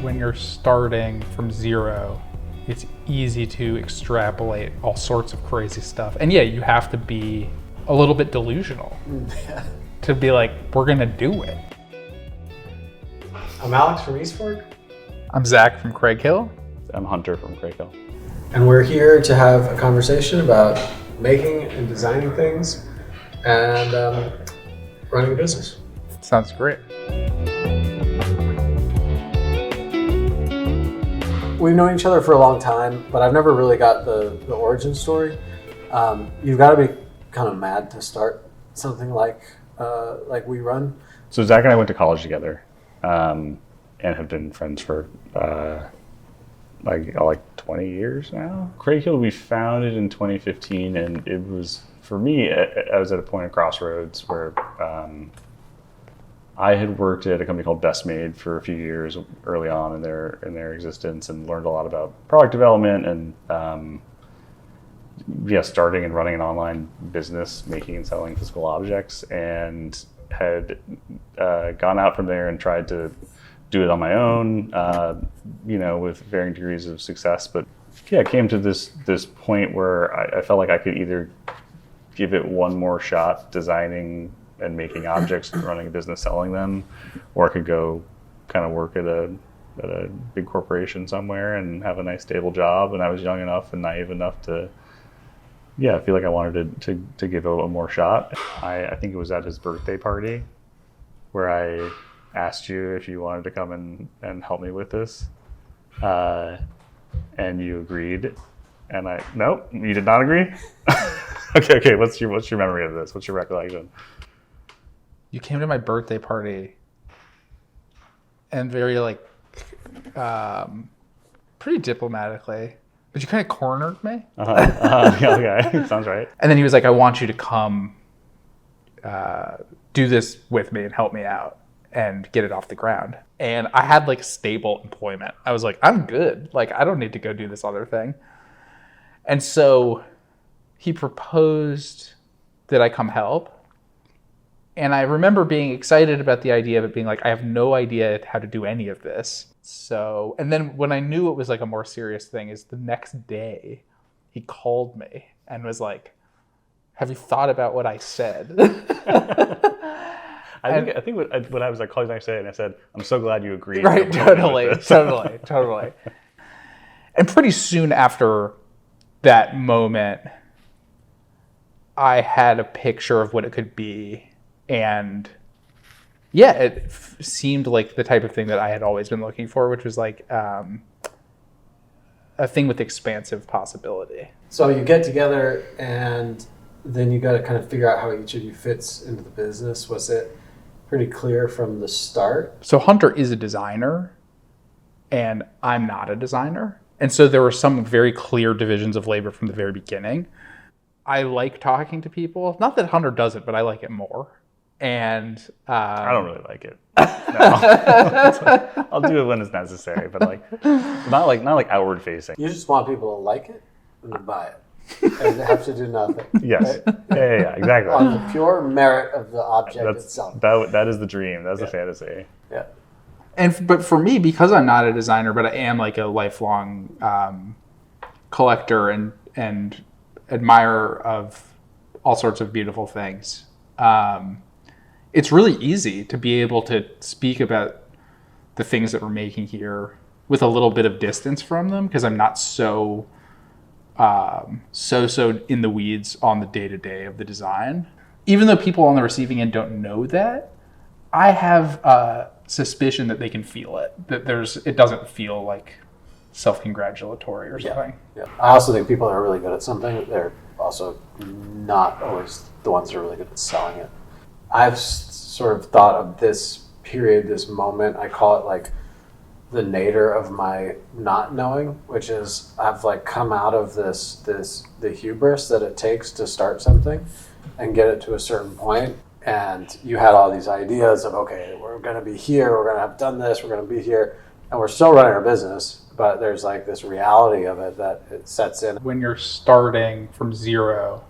When you're starting from zero, it's easy to extrapolate all sorts of crazy stuff. And yeah, you have to be a little bit delusional to be like, we're gonna do it. I'm Alex from East Fork. I'm Zach from Craighill. I'm Hunter from Craighill. And we're here to have a conversation about making and designing things and running a business. Sounds great. We've known each other for a long time, but I've never really got the origin story. You've got to be kind of mad to start something like we run. So Zach and I went to college together, and have been friends for like 20 years now. Craighill we founded in 2015, and it was, for me, I was at a point of crossroads where I had worked at a company called Best Made for a few years early on in their existence, and learned a lot about product development and starting and running an online business, making and selling physical objects, and had gone out from there and tried to do it on my own, with varying degrees of success. But yeah, came to this point where I felt like I could either give it one more shot designing and making objects and running a business selling them, or I could go kind of work at a big corporation somewhere and have a nice stable job. And I was young enough and naive enough to feel like I wanted to give it one more shot. I think it was at his birthday party where I asked you if you wanted to come and help me with this, and you agreed. And nope, you did not agree. Okay. What's your memory of this? What's your recollection? You came to my birthday party and very pretty diplomatically, but you kind of cornered me. Yeah, okay, sounds right. And then he was like, I want you to come do this with me and help me out and get it off the ground. And I had stable employment. I was like, I'm good. I don't need to go do this other thing. And so he proposed that I come help. And I remember being excited about the idea of it being I have no idea how to do any of this. So, and then when I knew it was a more serious thing is the next day he called me and was like, have you thought about what I said? I think what I was calling the next day and I said, I'm so glad you agreed. Right, totally. And pretty soon after that moment, I had a picture of what it could be. And yeah, it seemed like the type of thing that I had always been looking for, which was a thing with expansive possibility. So you get together and then you got to kind of figure out how each of you fits into the business. Was it pretty clear from the start? So Hunter is a designer and I'm not a designer. And so there were some very clear divisions of labor from the very beginning. I like talking to people. Not that Hunter doesn't, but I like it more. And I don't really like it. No. I'll do it when it's necessary, but not like outward facing. You just want people to like it and then buy it, and they have to do nothing. Yes. Right? Yeah, exactly. On the pure merit of the object itself. That is the dream. That's the fantasy. Yeah. But for me, because I'm not a designer, but I am a lifelong collector and admirer of all sorts of beautiful things. It's really easy to be able to speak about the things that we're making here with a little bit of distance from them, because I'm not so in the weeds on the day-to-day of the design. Even though people on the receiving end don't know that, I have a suspicion that they can feel it, that it doesn't feel self-congratulatory or something. Yeah. I also think people that are really good at something, they're also not always the ones that are really good at selling it. I've sort of thought of this period, this moment, I call it the nadir of my not knowing, which is I've come out of the hubris that it takes to start something and get it to a certain point. And you had all these ideas of, okay, we're going to be here, we're going to have done this, we're going to be here, and we're still running our business, but there's this reality of it that it sets in. When you're starting from zero,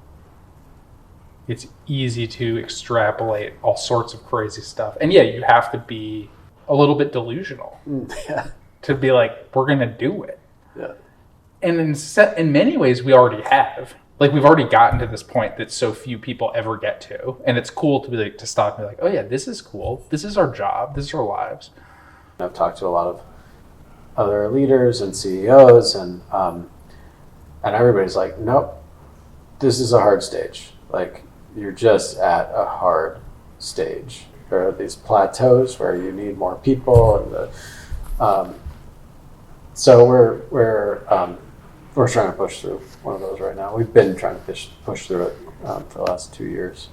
it's easy to extrapolate all sorts of crazy stuff. And yeah, you have to be a little bit delusional to be like, we're going to do it. Yeah. And in many ways, we already have. Like, we've already gotten to this point that so few people ever get to. And it's cool to be like, to stop and be like, oh yeah, this is cool. This is our job. This is our lives. I've talked to a lot of other leaders and CEOs, and everybody's like, nope, this is a hard stage. Like, you're just at a hard stage. There are these plateaus where you need more people, and so we're trying to push through one of those right now. We've been trying to push through it for the last 2 years.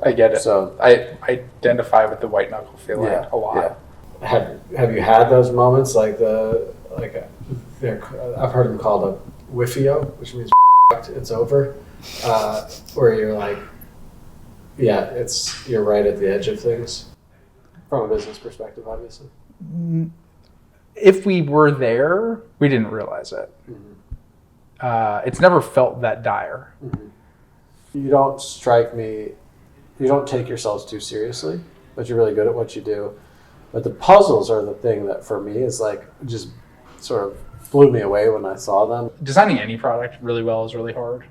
I get it. So I identify with the white knuckle feeling a lot. Yeah. Have you had those moments like I've heard them called a whiffio, which means it's over, where you're like, yeah, you're right at the edge of things from a business perspective, obviously. If we were there, we didn't realize it. Mm-hmm. It's never felt that dire. Mm-hmm. You don't take yourselves too seriously, but you're really good at what you do. But the puzzles are the thing that for me is like just sort of blew me away when I saw them. Designing any product really well is really hard.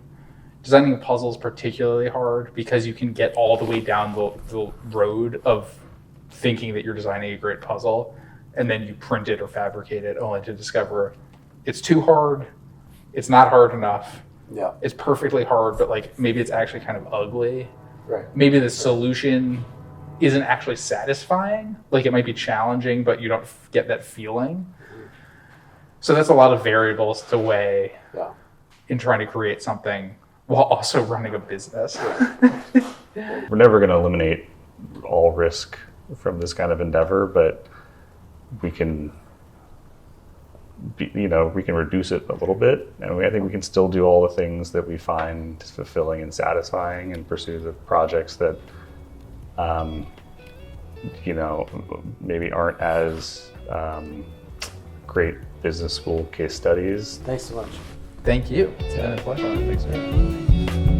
Designing a puzzle is particularly hard because you can get all the way down the road of thinking that you're designing a great puzzle, and then you print it or fabricate it only to discover it's too hard, it's not hard enough, Yeah. it's perfectly hard, but like maybe it's actually kind of ugly. Right. Maybe the solution isn't actually satisfying. Like, it might be challenging, but you don't get that feeling. So that's a lot of variables to weigh in trying to create something while also running a business. We're never going to eliminate all risk from this kind of endeavor, but we can we can reduce it a little bit, and I think we can still do all the things that we find fulfilling and satisfying in pursuit of projects that maybe aren't as great business school case studies. Thanks so much. Thank you. It's been a pleasure. Thanks, man.